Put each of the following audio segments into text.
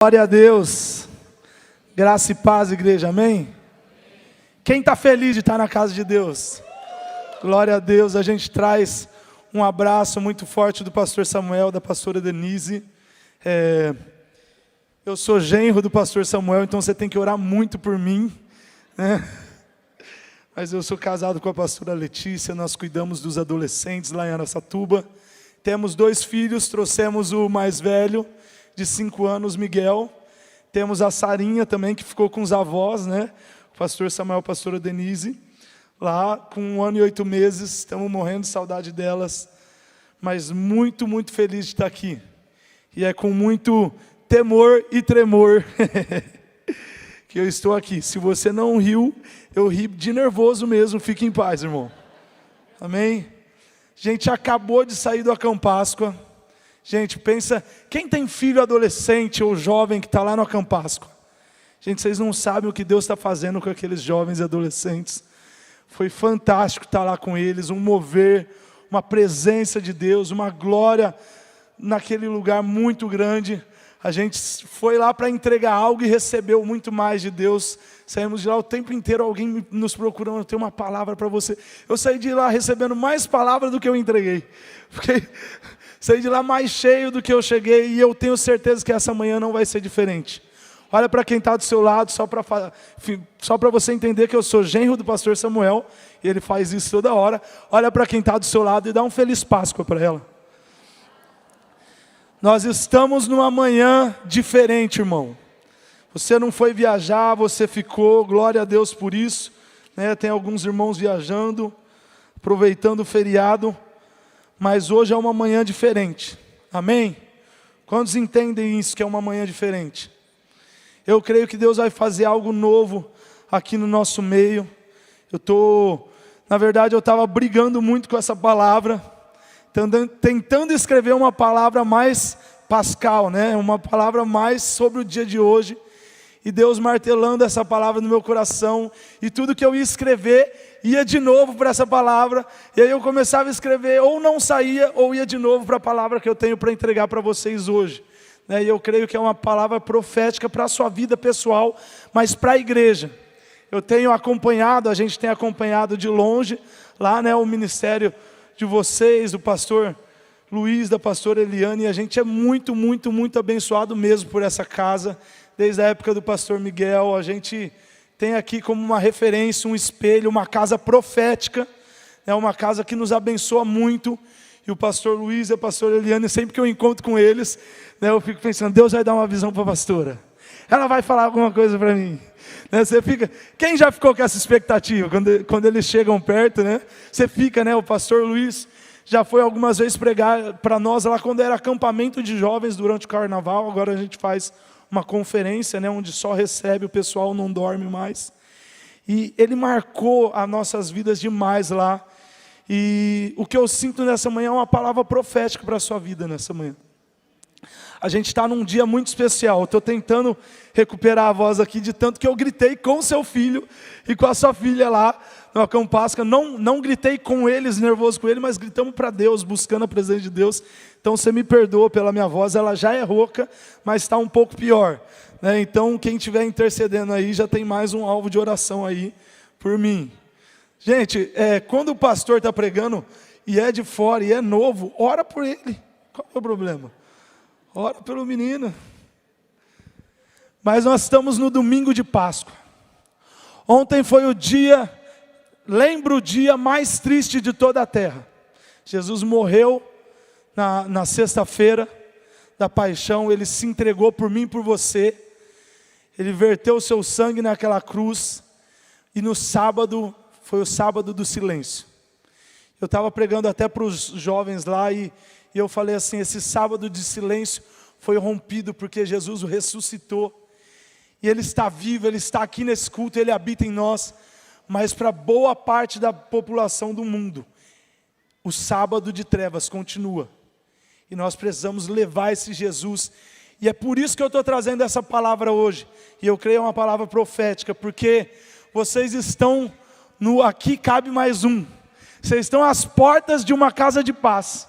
Glória a Deus, graça e paz, igreja, amém? Quem está feliz de estar na casa de Deus? Glória a Deus, a gente traz um abraço muito forte do pastor Samuel, da pastora Denise. Eu sou genro do pastor Samuel, então você tem que orar muito por mim, né? Mas eu sou casado com a pastora Letícia, nós cuidamos dos adolescentes lá em Araçatuba. Temos 2 filhos, trouxemos o mais velho, de 5 anos, Miguel. Temos a Sarinha também, que ficou com os avós, né? O pastor Samuel, a pastora Denise. Lá, com 1 ano e 8 meses, estamos morrendo de saudade delas. Mas muito, muito feliz de estar aqui. E é com muito temor e tremor que eu estou aqui. Se você não riu, eu ri de nervoso mesmo. Fique em paz, irmão. Amém? A gente acabou de sair do Acamp Páscoa. Gente, pensa, quem tem filho adolescente ou jovem que está lá no Acamp Páscoa? Gente, vocês não sabem o que Deus está fazendo com aqueles jovens e adolescentes. Foi fantástico estar lá com eles, um mover, uma presença de Deus, uma glória naquele lugar muito grande. A gente foi lá para entregar algo e recebeu muito mais de Deus. Saímos de lá o tempo inteiro, alguém nos procurando, eu tenho uma palavra para você. Eu saí de lá recebendo mais palavras do que eu entreguei. Porque saí de lá mais cheio do que eu cheguei, e eu tenho certeza que essa manhã não vai ser diferente. Olha para quem está do seu lado, só para você entender que eu sou genro do pastor Samuel, e ele faz isso toda hora. Olha para quem está do seu lado e dá um feliz Páscoa para ela. Nós estamos numa manhã diferente, irmão. Você não foi viajar, você ficou, glória a Deus por isso, né? Tem alguns irmãos viajando, aproveitando o feriado, mas hoje é uma manhã diferente, amém? Quantos entendem isso, que é uma manhã diferente? Eu creio que Deus vai fazer algo novo aqui no nosso meio. Na verdade eu estava brigando muito com essa palavra, tentando escrever uma palavra mais pascal, né? Uma palavra mais sobre o dia de hoje, e Deus martelando essa palavra no meu coração, e tudo que eu ia escrever, ia de novo para essa palavra, e aí eu começava a escrever, ou não saía, ou ia de novo para a palavra que eu tenho para entregar para vocês hoje, né? E eu creio que é uma palavra profética para a sua vida pessoal, mas para a igreja. Eu tenho acompanhado, a gente tem acompanhado de longe, lá, né, o ministério de vocês, do pastor Luiz, da pastora Eliane, e a gente é muito, muito, muito abençoado mesmo por essa casa. Desde a época do pastor Miguel, a gente tem aqui como uma referência, um espelho, uma casa profética, é uma casa que nos abençoa muito. E o pastor Luiz e a pastora Eliane, sempre que eu encontro com eles, né, eu fico pensando, Deus vai dar uma visão para a pastora, ela vai falar alguma coisa para mim, né? Você fica, quem já ficou com essa expectativa, quando eles chegam perto, né? Você fica, né? O pastor Luiz já foi algumas vezes pregar para nós lá quando era acampamento de jovens durante o carnaval. Agora a gente faz uma conferência, né, onde só recebe, o pessoal não dorme mais. E ele marcou as nossas vidas demais lá. E o que eu sinto nessa manhã é uma palavra profética para a sua vida nessa manhã. A gente está num dia muito especial. Estou tentando recuperar a voz aqui de tanto que eu gritei com o seu filho e com a sua filha lá no Acamp Páscoa. Não gritei com eles, nervoso com ele, mas gritamos para Deus, buscando a presença de Deus. Então você me perdoa pela minha voz, ela já é rouca, mas está um pouco pior, né? Então quem estiver intercedendo aí, já tem mais um alvo de oração aí por mim. Gente, quando o pastor está pregando e é de fora e é novo, ora por ele. Qual é o problema? Ora pelo menino. Mas nós estamos no domingo de Páscoa. Ontem foi o dia, lembro o dia mais triste de toda a terra. Jesus morreu na sexta-feira da paixão, ele se entregou por mim e por você. Ele verteu o seu sangue naquela cruz. E no sábado, foi o sábado do silêncio. Eu estava pregando até para os jovens lá e eu falei assim, esse sábado de silêncio foi rompido porque Jesus o ressuscitou. E Ele está vivo, Ele está aqui nesse culto, Ele habita em nós. Mas para boa parte da população do mundo, o sábado de trevas continua. E nós precisamos levar esse Jesus. E é por isso que eu estou trazendo essa palavra hoje. E eu creio uma palavra profética, porque vocês estão aqui cabe mais um. Vocês estão às portas de uma casa de paz.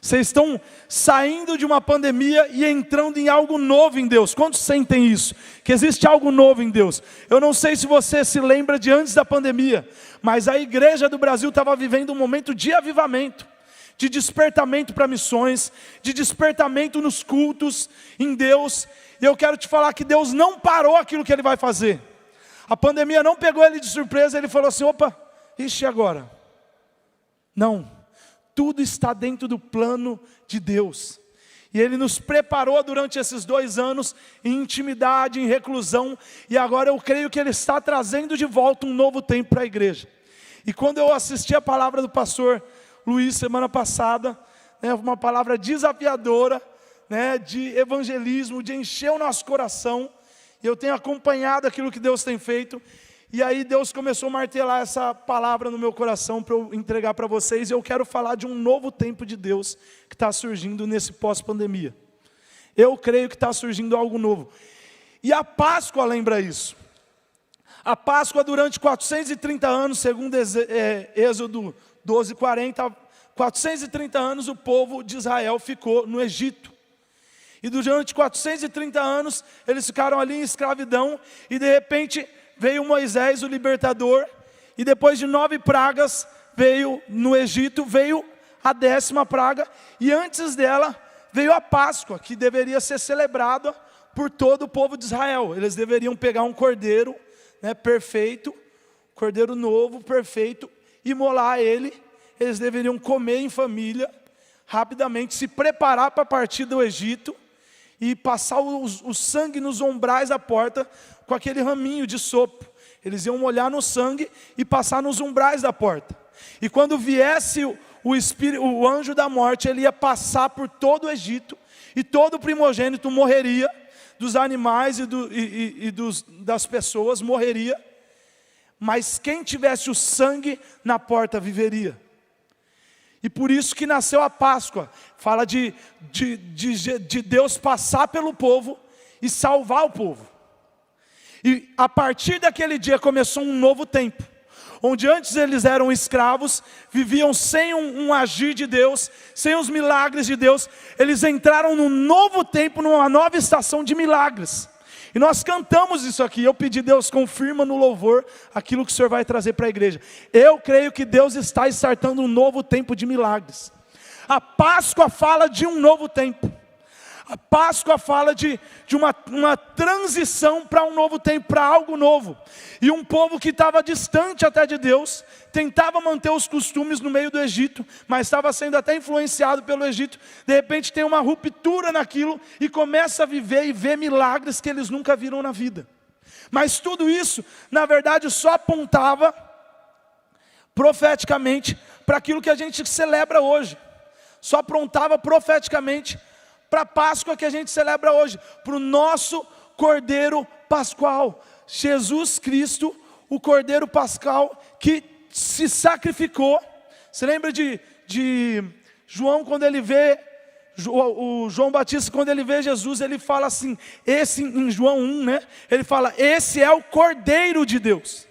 Vocês estão saindo de uma pandemia e entrando em algo novo em Deus. Quantos sentem isso? Que existe algo novo em Deus. Eu não sei se você se lembra de antes da pandemia, mas a igreja do Brasil estava vivendo um momento de avivamento, de despertamento para missões, de despertamento nos cultos em Deus. E eu quero te falar que Deus não parou aquilo que Ele vai fazer. A pandemia não pegou Ele de surpresa, Ele falou assim, opa, ixi, agora? Não. Tudo está dentro do plano de Deus. E Ele nos preparou durante esses 2 anos em intimidade, em reclusão. E agora eu creio que Ele está trazendo de volta um novo tempo para a igreja. E quando eu assisti a palavra do pastor Luiz semana passada, uma palavra desafiadora, de evangelismo, de encher o nosso coração. E eu tenho acompanhado aquilo que Deus tem feito. E aí Deus começou a martelar essa palavra no meu coração para eu entregar para vocês. E eu quero falar de um novo tempo de Deus que está surgindo nesse pós-pandemia. Eu creio que está surgindo algo novo. E a Páscoa lembra isso. A Páscoa durante 430 anos, segundo Êxodo 12:40, 430 anos o povo de Israel ficou no Egito. E durante 430 anos eles ficaram ali em escravidão e de repente veio Moisés, o libertador, e depois de 9 pragas, veio no Egito, veio a 10ª praga, e antes dela, veio a Páscoa, que deveria ser celebrada por todo o povo de Israel. Eles deveriam pegar um cordeiro, perfeito, cordeiro novo, perfeito, imolar ele, eles deveriam comer em família, rapidamente se preparar para partir do Egito, e passar o sangue nos umbrais da porta, com aquele raminho de sopro. Eles iam molhar no sangue e passar nos umbrais da porta. E quando viesse o anjo da morte, ele ia passar por todo o Egito, e todo primogênito morreria, dos animais das pessoas morreria, mas quem tivesse o sangue na porta viveria. E por isso que nasceu a Páscoa, fala de Deus passar pelo povo e salvar o povo. E a partir daquele dia começou um novo tempo, onde antes eles eram escravos, viviam sem um agir de Deus, sem os milagres de Deus. Eles entraram num novo tempo, numa nova estação de milagres. E nós cantamos isso aqui. Eu pedi, Deus, confirma no louvor aquilo que o Senhor vai trazer para a igreja. Eu creio que Deus está startando um novo tempo de milagres. A Páscoa fala de um novo tempo. A Páscoa fala de uma transição para um novo tempo, para algo novo. E um povo que estava distante até de Deus, tentava manter os costumes no meio do Egito, mas estava sendo até influenciado pelo Egito. De repente tem uma ruptura naquilo e começa a viver e ver milagres que eles nunca viram na vida. Mas tudo isso, na verdade, só apontava profeticamente para aquilo que a gente celebra hoje. Só apontava profeticamente para a Páscoa que a gente celebra hoje, para o nosso Cordeiro Pascual, Jesus Cristo, o Cordeiro Pascal que se sacrificou. Você lembra de João, quando ele vê, o João Batista, quando ele vê Jesus, ele fala assim, em João 1, ele fala, esse é o Cordeiro de Deus.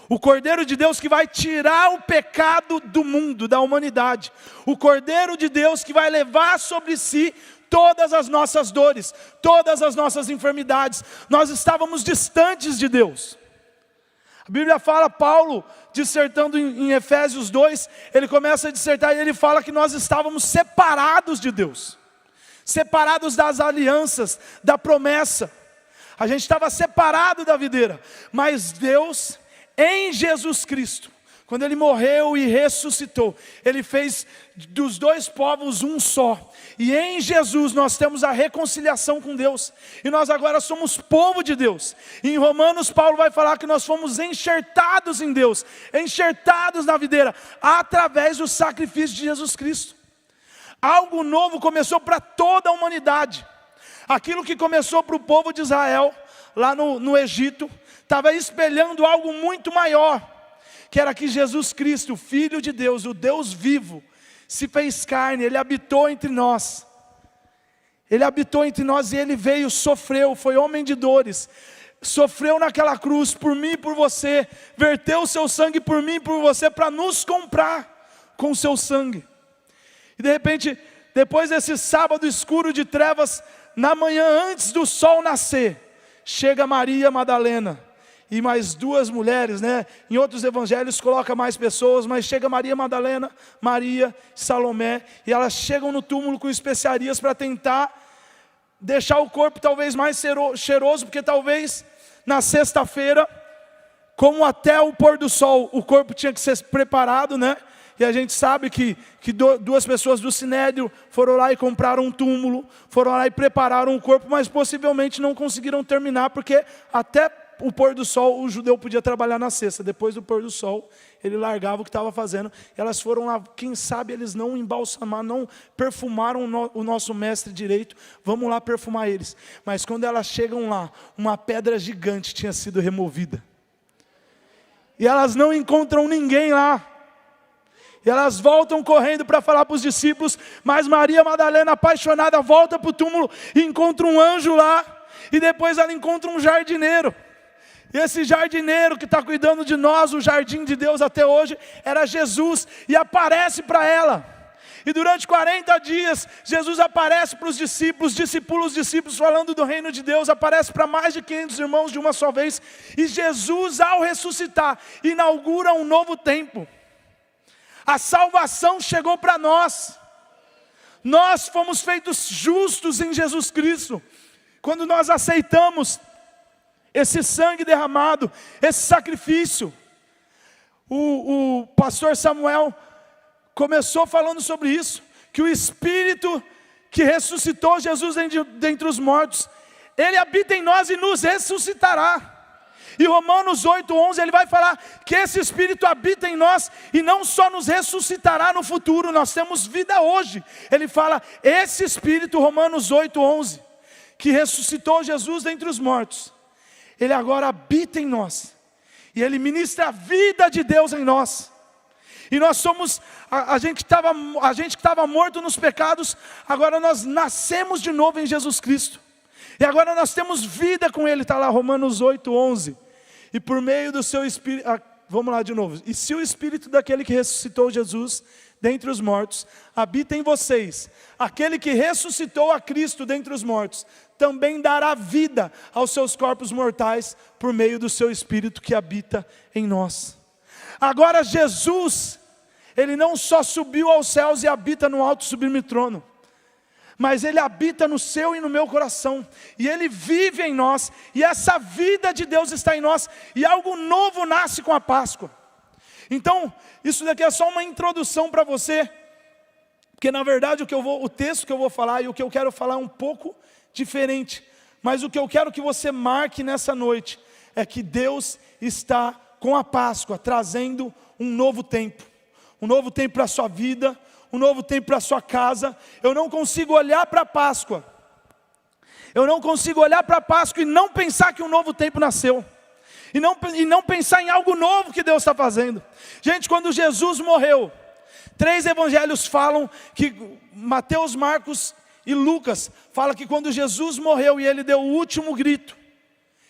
O Cordeiro de Deus que vai tirar o pecado do mundo, da humanidade. O Cordeiro de Deus que vai levar sobre si todas as nossas dores, todas as nossas enfermidades. Nós estávamos distantes de Deus. A Bíblia fala, Paulo, dissertando em Efésios 2, ele começa a dissertar e ele fala que nós estávamos separados de Deus. Separados das alianças, da promessa. A gente estava separado da videira. Mas Deus, em Jesus Cristo, quando Ele morreu e ressuscitou, Ele fez dos dois povos um só. E em Jesus nós temos a reconciliação com Deus. E nós agora somos povo de Deus. E em Romanos, Paulo vai falar que nós fomos enxertados em Deus, enxertados na videira, através do sacrifício de Jesus Cristo. Algo novo começou para toda a humanidade. Aquilo que começou para o povo de Israel, lá no Egito, estava espelhando algo muito maior, que era que Jesus Cristo, o Filho de Deus, o Deus vivo, se fez carne, Ele habitou entre nós. Ele habitou entre nós e Ele veio, sofreu, foi homem de dores, sofreu naquela cruz por mim e por você, verteu o seu sangue por mim e por você, para nos comprar com o seu sangue. E de repente, depois desse sábado escuro de trevas, na manhã antes do sol nascer, chega Maria Madalena e mais duas mulheres, né? Em outros evangelhos coloca mais pessoas, mas chega Maria Madalena, Maria, Salomé, e elas chegam no túmulo com especiarias para tentar deixar o corpo talvez mais cheiroso, porque talvez na sexta-feira, como até o pôr do sol, o corpo tinha que ser preparado, né? E a gente sabe que duas pessoas do Sinédrio foram lá e compraram um túmulo, foram lá e prepararam o corpo, mas possivelmente não conseguiram terminar, porque até o pôr do sol o judeu podia trabalhar na sexta. Depois do pôr do sol, ele largava o que estava fazendo. E elas foram lá, quem sabe eles não embalsamaram, não perfumaram o nosso mestre direito. Vamos lá perfumar eles. Mas quando elas chegam lá, uma pedra gigante tinha sido removida. E elas não encontram ninguém lá. E elas voltam correndo para falar para os discípulos, mas Maria Madalena, apaixonada, volta para o túmulo e encontra um anjo lá, e depois ela encontra um jardineiro. E esse jardineiro que está cuidando de nós, o jardim de Deus até hoje, era Jesus, e aparece para ela. E durante 40 dias, Jesus aparece para os discípulos, discipula os discípulos falando do reino de Deus, aparece para mais de 500 irmãos de uma só vez, e Jesus, ao ressuscitar, inaugura um novo tempo. A salvação chegou para nós. Nós fomos feitos justos em Jesus Cristo. Quando nós aceitamos esse sangue derramado, esse sacrifício. O pastor Samuel começou falando sobre isso, que o Espírito que ressuscitou Jesus dentre os mortos, Ele habita em nós e nos ressuscitará. E Romanos 8:11, ele vai falar que esse Espírito habita em nós e não só nos ressuscitará no futuro, nós temos vida hoje. Ele fala, esse Espírito, Romanos 8:11, que ressuscitou Jesus dentre os mortos, Ele agora habita em nós. E Ele ministra a vida de Deus em nós. E nós somos, a gente que estava morto nos pecados, agora nós nascemos de novo em Jesus Cristo. E agora nós temos vida com Ele, está lá Romanos 8:11. E por meio do seu Espírito, vamos lá de novo. E se o Espírito daquele que ressuscitou Jesus dentre os mortos habita em vocês, aquele que ressuscitou a Cristo dentre os mortos, também dará vida aos seus corpos mortais por meio do seu Espírito que habita em nós. Agora Jesus, Ele não só subiu aos céus e habita no alto sublime trono, mas Ele habita no seu e no meu coração, e Ele vive em nós, e essa vida de Deus está em nós, e algo novo nasce com a Páscoa. Então, isso daqui é só uma introdução para você, porque na verdade o texto que eu vou falar, e o que eu quero falar é um pouco diferente, mas o que eu quero que você marque nessa noite, é que Deus está com a Páscoa, trazendo um novo tempo para a sua vida, um novo tempo para a sua casa. Eu não consigo olhar para a Páscoa, e não pensar que um novo tempo nasceu, e não pensar em algo novo que Deus está fazendo. Gente, quando Jesus morreu, 3 evangelhos falam que, Mateus, Marcos e Lucas, fala que quando Jesus morreu e Ele deu o último grito,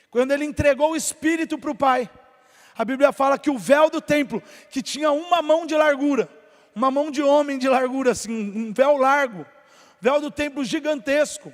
quando Ele entregou o Espírito para o Pai, a Bíblia fala que o véu do templo, que tinha uma mão de largura, uma mão de homem de largura, assim, um véu largo, véu do templo gigantesco,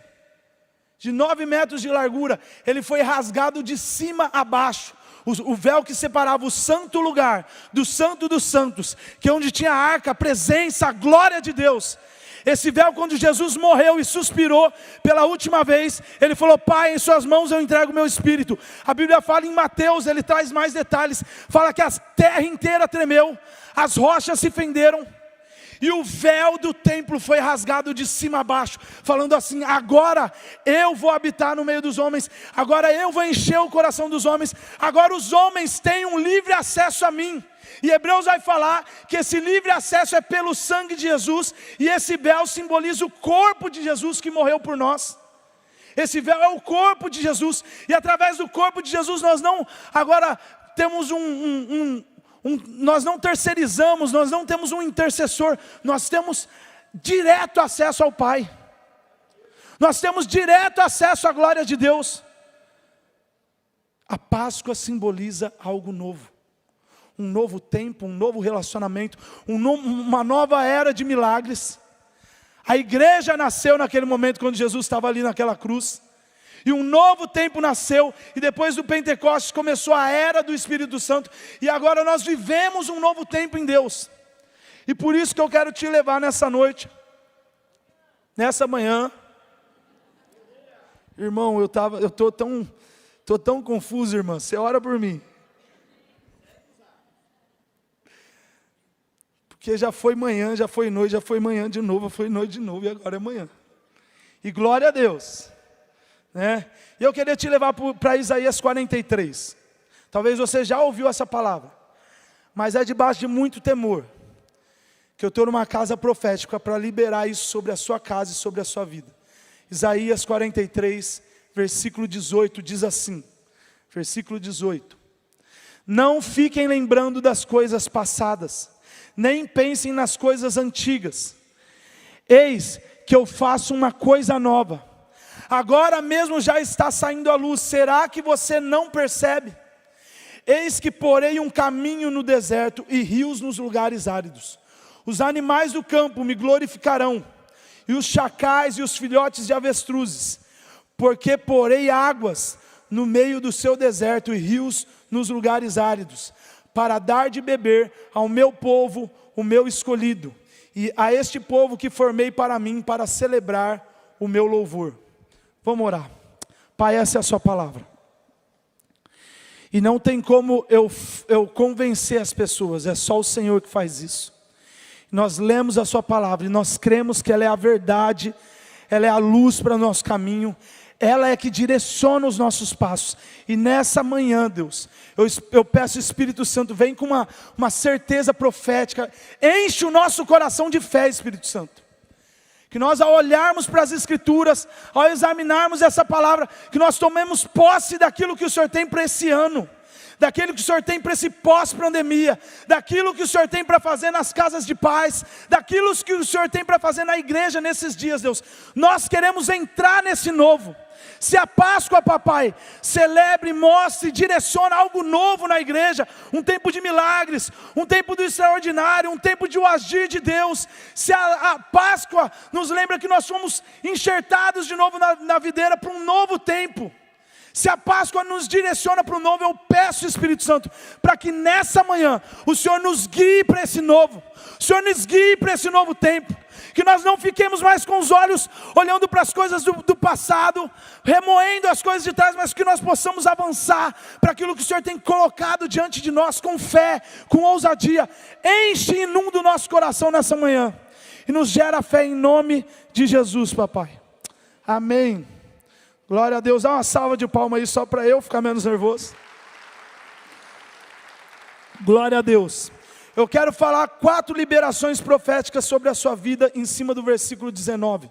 de 9 metros de largura, ele foi rasgado de cima a baixo. O véu que separava o santo lugar do santo dos santos, que é onde tinha a arca, a presença, a glória de Deus. Esse véu, quando Jesus morreu e suspirou pela última vez, Ele falou, Pai, em suas mãos eu entrego o meu espírito. A Bíblia fala em Mateus, ele traz mais detalhes, fala que a terra inteira tremeu, as rochas se fenderam, e o véu do templo foi rasgado de cima a baixo, falando assim, agora eu vou habitar no meio dos homens, agora eu vou encher o coração dos homens, agora os homens têm um livre acesso a mim. E Hebreus vai falar que esse livre acesso é pelo sangue de Jesus, e esse véu simboliza o corpo de Jesus que morreu por nós. Esse véu é o corpo de Jesus, e através do corpo de Jesus nós não agora temos nós não terceirizamos, nós não temos um intercessor, nós temos direto acesso ao Pai, nós temos direto acesso à glória de Deus. A Páscoa simboliza algo novo, um novo tempo, um novo relacionamento, uma nova era de milagres. A igreja nasceu naquele momento quando Jesus estava ali naquela cruz. E um novo tempo nasceu, e depois do Pentecostes começou a era do Espírito Santo, e agora nós vivemos um novo tempo em Deus. E por isso que eu quero te levar nessa noite, nessa manhã. Irmão, eu tô tão confuso, irmã, você ora por mim. Porque já foi manhã, já foi noite, já foi manhã de novo, foi noite de novo, e agora é manhã. E glória a Deus. E eu queria te levar para Isaías 43. Talvez você já ouviu essa palavra, mas é debaixo de muito temor que eu estou numa casa profética para liberar isso sobre a sua casa e sobre a sua vida. Isaías 43, versículo 18, diz assim, versículo 18: não fiquem lembrando das coisas passadas, nem pensem nas coisas antigas. Eis que eu faço uma coisa nova, agora mesmo já está saindo à luz, será que você não percebe? Eis que porei um caminho no deserto e rios nos lugares áridos. Os animais do campo me glorificarão, e os chacais e os filhotes de avestruzes, porque porei águas no meio do seu deserto e rios nos lugares áridos, para dar de beber ao meu povo, o meu escolhido, e a este povo que formei para mim, para celebrar o meu louvor. Vamos orar. Pai, essa é a sua palavra. E não tem como eu convencer as pessoas, é só o Senhor que faz isso. Nós lemos a sua palavra e nós cremos que ela é a verdade, ela é a luz para o nosso caminho, ela é que direciona os nossos passos. E nessa manhã, Deus, eu peço, Espírito Santo, vem com uma certeza profética, enche o nosso coração de fé, Espírito Santo. Que nós, ao olharmos para as Escrituras, ao examinarmos essa palavra, que nós tomemos posse daquilo que o Senhor tem para esse ano, daquilo que o Senhor tem para esse pós-pandemia, daquilo que o Senhor tem para fazer nas casas de paz, daquilo que o Senhor tem para fazer na igreja nesses dias, Deus. Nós queremos entrar nesse novo. Se a Páscoa, papai, celebre, mostre, direciona algo novo na igreja, um tempo de milagres, um tempo do extraordinário, um tempo de o agir de Deus. Se a Páscoa nos lembra que nós fomos enxertados de novo na videira para um novo tempo, se a Páscoa nos direciona para o novo, eu peço, Espírito Santo, para que nessa manhã o Senhor nos guie para esse novo, o Senhor nos guie para esse novo tempo, que nós não fiquemos mais com os olhos olhando para as coisas do passado, remoendo as coisas de trás, mas que nós possamos avançar para aquilo que o Senhor tem colocado diante de nós, com fé, com ousadia. Enche e inunda o nosso coração nessa manhã, e nos gera fé em nome de Jesus, papai. Amém. Glória a Deus. Dá uma salva de palmas aí só para eu ficar menos nervoso. Glória a Deus. Eu quero falar 4 liberações proféticas sobre a sua vida em cima do versículo 19.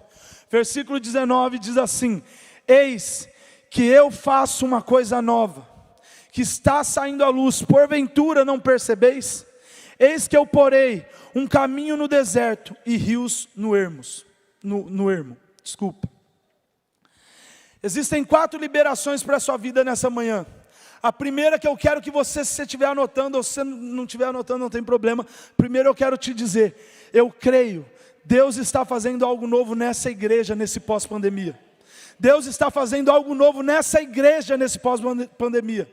Versículo 19 diz assim: eis que eu faço uma coisa nova, que está saindo à luz, porventura não percebeis? Eis que eu porei um caminho no deserto e rios no ermo. Existem 4 liberações para a sua vida nessa manhã. A primeira que eu quero que você, se você estiver anotando, ou se você não estiver anotando, não tem problema. Primeiro eu quero te dizer, eu creio, Deus está fazendo algo novo nessa igreja, nesse pós-pandemia. Deus está fazendo algo novo nessa igreja, nesse pós-pandemia.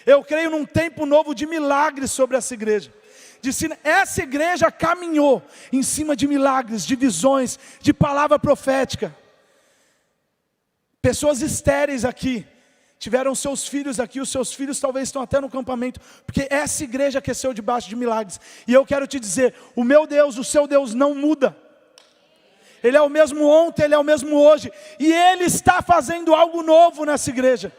Eu creio num tempo novo de milagres sobre essa igreja. Essa igreja caminhou em cima de milagres, de visões, de palavra profética. Pessoas estéreis aqui, tiveram seus filhos aqui, os seus filhos talvez estão até no campamento, porque essa igreja aqueceu debaixo de milagres. E eu quero te dizer, o meu Deus, o seu Deus não muda. Ele é o mesmo ontem, Ele é o mesmo hoje, e Ele está fazendo algo novo nessa igreja.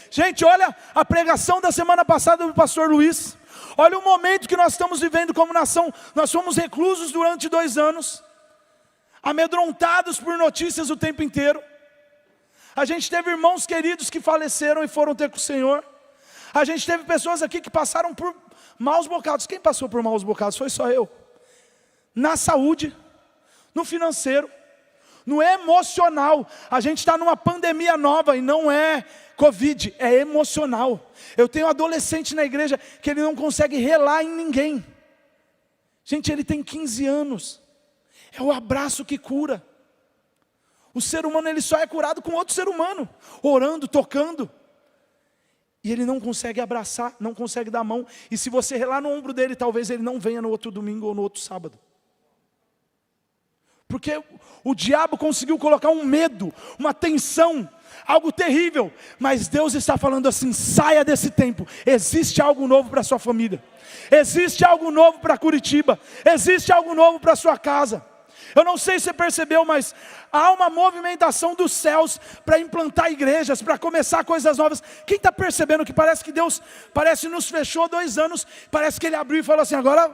Gente, olha a pregação da semana passada do pastor Luiz, olha o momento que nós estamos vivendo como nação. Nós fomos reclusos durante 2 anos, amedrontados por notícias o tempo inteiro. A gente teve irmãos queridos que faleceram e foram ter com o Senhor. A gente teve pessoas aqui que passaram por maus bocados. Quem passou por maus bocados? Foi só eu. Na saúde, no financeiro, no emocional. A gente está numa pandemia nova e não é Covid, é emocional. Eu tenho um adolescente na igreja que ele não consegue relar em ninguém. Gente, ele tem 15 anos. É o abraço que cura. O ser humano ele só é curado com outro ser humano, orando, tocando. E ele não consegue abraçar, não consegue dar a mão. E se você relar no ombro dele, talvez ele não venha no outro domingo ou no outro sábado. Porque o diabo conseguiu colocar um medo, uma tensão, algo terrível. Mas Deus está falando assim: saia desse tempo. Existe algo novo para a sua família. Existe algo novo para Curitiba. Existe algo novo para a sua casa. Eu não sei se você percebeu, mas há uma movimentação dos céus para implantar igrejas, para começar coisas novas. Quem está percebendo que parece que Deus nos fechou 2 anos, parece que Ele abriu e falou assim: agora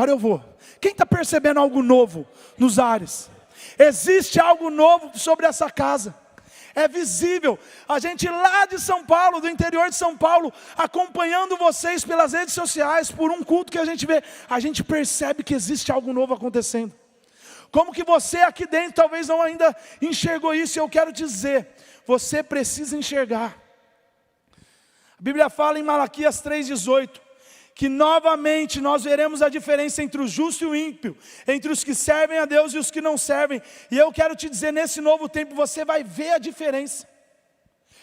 eu vou. Quem está percebendo algo novo nos ares? Existe algo novo sobre essa casa. É visível. A gente lá de São Paulo, do interior de São Paulo, acompanhando vocês pelas redes sociais, por um culto que a gente vê, a gente percebe que existe algo novo acontecendo. Como que você aqui dentro talvez não ainda enxergou isso? E eu quero dizer, você precisa enxergar. A Bíblia fala em Malaquias 3,18, que novamente nós veremos a diferença entre o justo e o ímpio, entre os que servem a Deus e os que não servem. E eu quero te dizer, nesse novo tempo você vai ver a diferença.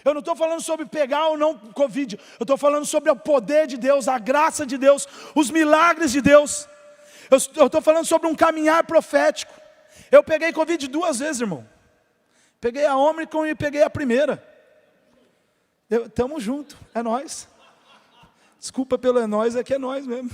Eu não estou falando sobre pegar ou não Covid, eu estou falando sobre o poder de Deus, a graça de Deus, os milagres de Deus. Eu estou falando sobre um caminhar profético. Eu peguei Covid 2 vezes, irmão. Peguei a Ômicron e peguei a primeira. Tamo junto, é nós. Desculpa pelo é nós, é que é nós mesmo.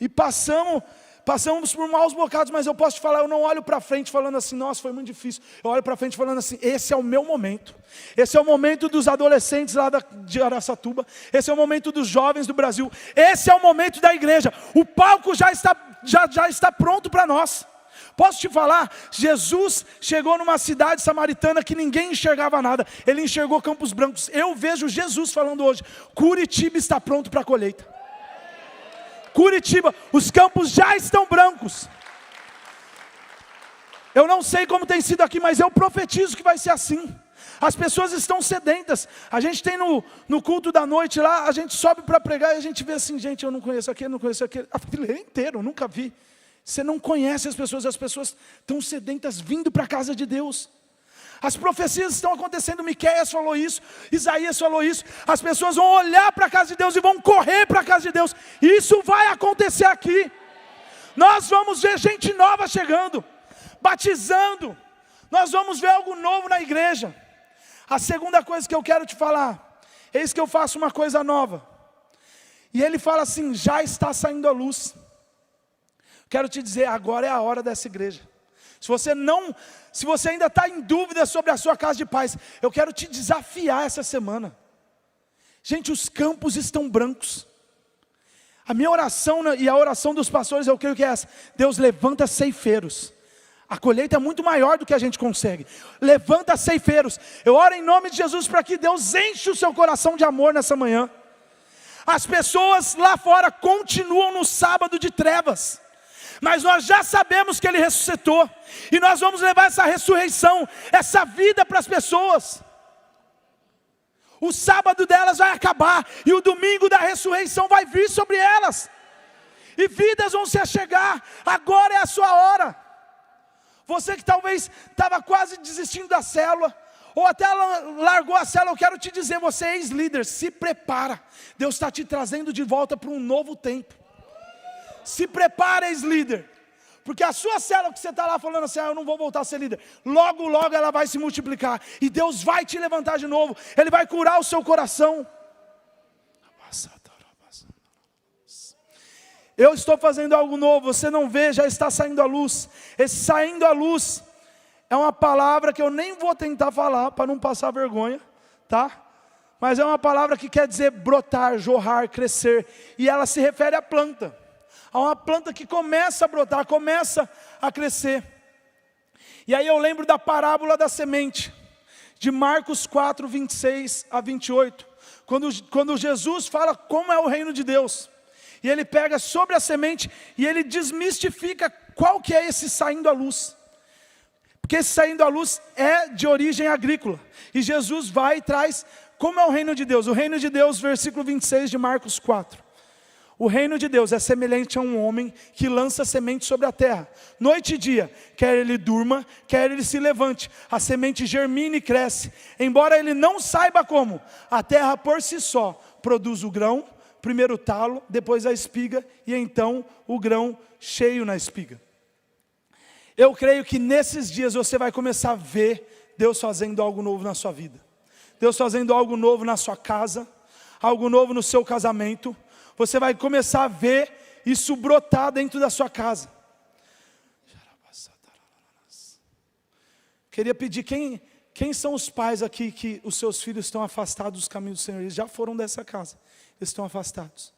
E passamos por maus bocados, mas eu posso te falar, eu não olho para frente falando assim: nossa, foi muito difícil. Eu olho para frente falando assim: esse é o meu momento. Esse é o momento dos adolescentes lá de Araçatuba. Esse é o momento dos jovens do Brasil. Esse é o momento da igreja. O palco já está pronto para nós. Posso te falar, Jesus chegou numa cidade samaritana que ninguém enxergava nada. Ele enxergou Campos Brancos. Eu vejo Jesus falando hoje: Curitiba está pronto para a colheita. Curitiba, os campos já estão brancos. Eu não sei como tem sido aqui, mas eu profetizo que vai ser assim. As pessoas estão sedentas. A gente tem no culto da noite lá, a gente sobe para pregar e a gente vê assim: gente, eu não conheço aquele, não conheço aquele. A fileira inteira, eu nunca vi. Você não conhece as pessoas estão sedentas vindo para a casa de Deus. As profecias estão acontecendo, Miqueias falou isso, Isaías falou isso. As pessoas vão olhar para a casa de Deus e vão correr para a casa de Deus. Isso vai acontecer aqui. Nós vamos ver gente nova chegando, batizando. Nós vamos ver algo novo na igreja. A segunda coisa que eu quero te falar: eis que eu faço uma coisa nova. E ele fala assim: já está saindo a luz. Quero te dizer, agora é a hora dessa igreja. Se você ainda está em dúvida sobre a sua casa de paz, eu quero te desafiar essa semana. Gente, os campos estão brancos. A minha oração e a oração dos pastores, eu creio que é essa: Deus, levanta ceifeiros. A colheita é muito maior do que a gente consegue. Levanta ceifeiros. Eu oro em nome de Jesus para que Deus enche o seu coração de amor nessa manhã. As pessoas lá fora continuam no sábado de trevas, mas nós já sabemos que Ele ressuscitou, e nós vamos levar essa ressurreição, essa vida para as pessoas. O sábado delas vai acabar, e o domingo da ressurreição vai vir sobre elas, e vidas vão se achegar. Agora é a sua hora. Você que talvez estava quase desistindo da célula, ou até largou a célula, eu quero te dizer, você é ex-líder, se prepara. Deus está te trazendo de volta para um novo tempo. Se prepara, ex-líder, porque a sua célula que você está lá falando assim: eu não vou voltar a ser líder, logo logo ela vai se multiplicar, e Deus vai te levantar de novo. Ele vai curar o seu coração. Eu estou fazendo algo novo, você não vê, já está saindo a luz. Esse saindo a luz é uma palavra que eu nem vou tentar falar para não passar vergonha, tá? Mas é uma palavra que quer dizer brotar, jorrar, crescer, e ela se refere à planta. Há uma planta que começa a brotar, começa a crescer. E aí eu lembro da parábola da semente, de Marcos 4, 26 a 28. Quando Jesus fala como é o reino de Deus. E ele pega sobre a semente e ele desmistifica qual que é esse saindo à luz. Porque esse saindo à luz é de origem agrícola. E Jesus vai e traz como é o reino de Deus. O reino de Deus, versículo 26 de Marcos 4. O reino de Deus é semelhante a um homem que lança semente sobre a terra. Noite e dia, quer ele durma, quer ele se levante, a semente germina e cresce. Embora ele não saiba como, a terra por si só produz o grão, primeiro o talo, depois a espiga e então o grão cheio na espiga. Eu creio que nesses dias você vai começar a ver Deus fazendo algo novo na sua vida. Deus fazendo algo novo na sua casa, algo novo no seu casamento. Você vai começar a ver isso brotar dentro da sua casa. Queria pedir, quem são os pais aqui que os seus filhos estão afastados dos caminhos do Senhor? Eles já foram dessa casa, eles estão afastados.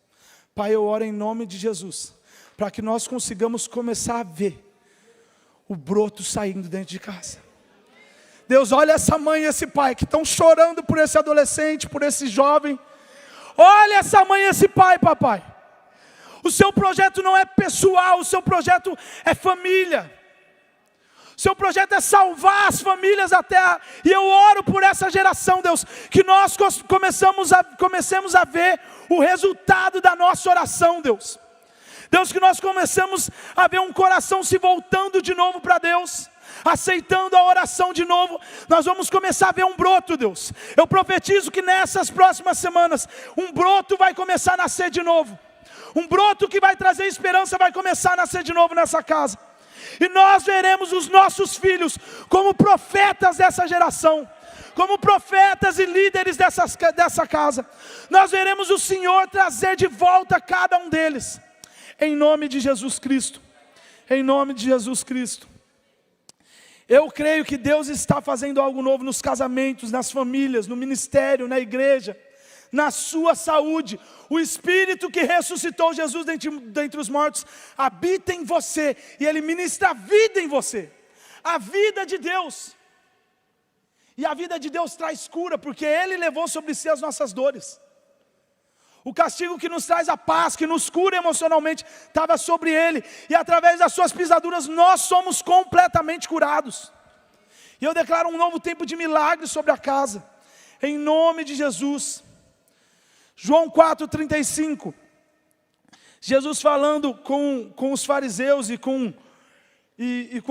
Pai, eu oro em nome de Jesus, para que nós consigamos começar a ver o broto saindo dentro de casa. Deus, olha essa mãe e esse pai que estão chorando por esse adolescente, por esse jovem. Olha essa mãe e esse pai, papai. O seu projeto não é pessoal, o seu projeto é família. O seu projeto é salvar as famílias da terra. E eu oro por essa geração, Deus, que nós comecemos a ver o resultado da nossa oração, Deus. Deus, que nós comecemos a ver um coração se voltando de novo para Deus, aceitando a oração de novo. Nós vamos começar a ver um broto, Deus. Eu profetizo que nessas próximas semanas, um broto vai começar a nascer de novo. Um broto que vai trazer esperança vai começar a nascer de novo nessa casa. E nós veremos os nossos filhos como profetas dessa geração, como profetas e líderes dessa casa. Nós veremos o Senhor trazer de volta cada um deles, em nome de Jesus Cristo. Em nome de Jesus Cristo. Eu creio que Deus está fazendo algo novo nos casamentos, nas famílias, no ministério, na igreja, na sua saúde. O Espírito que ressuscitou Jesus dentre os mortos habita em você e Ele ministra a vida em você, a vida de Deus. E a vida de Deus traz cura, porque Ele levou sobre si as nossas dores. O castigo que nos traz a paz, que nos cura emocionalmente, estava sobre Ele. E através das suas pisaduras nós somos completamente curados. E eu declaro um novo tempo de milagres sobre a casa, em nome de Jesus. João 4,35. Jesus falando com os fariseus e com